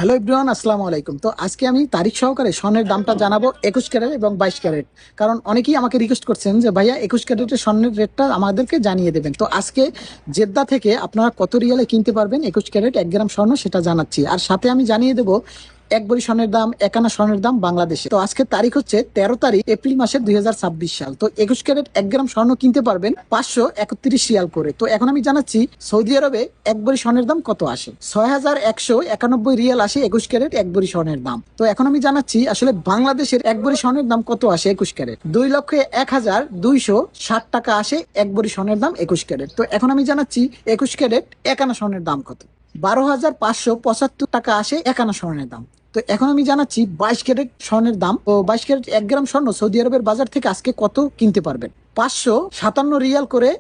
Hello everyone, আসসালামু আলাইকুম। তো আজকে আমি তারিখ সহকারে স্বর্ণের দামটা জানাবো 21 ক্যারেট এবং 22 ক্যারেট। কারণ অনেকেই আমাকে রিকোয়েস্ট করছেন যে ভাইয়া 21 ক্যারেটের স্বর্ণের রেটটা আমাদেরকে জানিয়ে দেবেন। তো আজকে জেদ্দা থেকে আপনারা কত রিয়ালে কিনতে পারবেন 21 ক্যারেট 1 গ্রাম স্বর্ণ সেটা জানাচ্ছি। আর সাথে আমি জানিয়ে দেবো এক ভরি স্বর্ণের দাম, এক আনা স্বর্ণের দাম বাংলাদেশে। তো আজকের তারিখ হচ্ছে 13 তারিখ এপ্রিল মাসের 2026 সাল। তো 21 ক্যারেট 1 গ্রাম স্বর্ণ কিনতে পারবেন 531 রিয়াল করে। তো এখন আমি জানাচ্ছি সৌদি আরবে এক ভরি স্বর্ণের দাম কত আসে। 6191 রিয়াল আসে 21 ক্যারেট এক ভরি স্বর্ণের দাম। তো এখন আমি জানাচ্ছি আসলে বাংলাদেশের এক ভরি স্বর্ণের দাম কত আসে 21 ক্যারেট। 2,01,260 টাকা আসে এক ভরি স্বর্ণের দাম 21 ক্যারেট। তো এখন আমি জানাচ্ছি 21 ক্যারেট এক আনা স্বর্ণের দাম কত। 12,575 টাকা আসে এক আনা স্বর্ণের দাম। তো এখন আমি জানাচ্ছি 22 ক্যারেট স্বর্ণের দাম। তো 22 ক্যারেট 1 গ্রাম স্বর্ণ সৌদি আরবের বাজার থেকে আজকে কত কিনতে পারবেন। 557 রিয়াল করে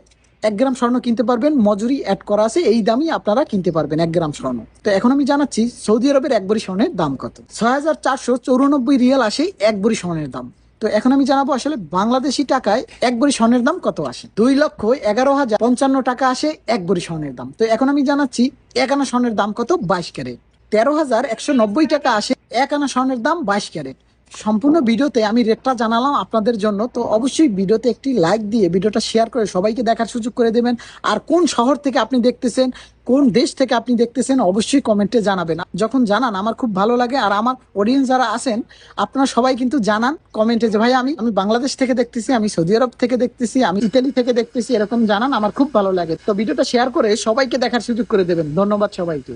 1 গ্রাম স্বর্ণ কিনতে পারবেন, মজুরি অ্যাড করা আছে, এই দামই আপনারা কিনতে পারবেন 1 গ্রাম স্বর্ণ। তো এখন আমি জানাচ্ছি সৌদি আরবের এক ভরি স্বর্ণের দাম কত। 6,494 রিয়াল আসে এক ভরি স্বর্ণের দাম। তো এখন আমি জানাবো আসলে বাংলাদেশি টাকায় এক ভরি স্বর্ণের দাম কত আসে। 2,11,055 টাকা আসে এক ভরি স্বর্ণের দাম। তো এখন আমি জানাচ্ছি এক আনা স্বর্ণের দাম কত 22 ক্যারেট। 13,190 টাকা আসে এক আনা স্বর্ণের দাম 22 ক্যারেট। সম্পূর্ণ ভিডিওতে আমি রেটটা জানালাম আপনাদের জন্য। তো অবশ্যই ভিডিওতে একটি লাইক দিয়ে ভিডিওটা শেয়ার করে সবাইকে দেখার সুযোগ করে দেবেন। আর কোন শহর থেকে আপনি দেখতেছেন, কোন দেশ থেকে আপনি দেখতেছেন অবশ্যই কমেন্টে জানাবেন। যখন জানান আমার খুব ভালো লাগে। আর আমার অডিয়েন্স যারা আছেন আপনারা সবাই কিন্তু জানান কমেন্টে যে ভাই আমি বাংলাদেশ থেকে দেখতেছি, আমি সৌদি আরব থেকে দেখতেছি, আমি ইতালি থেকে দেখতেছি, এরকম জানান, আমার খুব ভালো লাগে। তো ভিডিওটা শেয়ার করে সবাইকে দেখার সুযোগ করে দেবেন। ধন্যবাদ সবাইকে।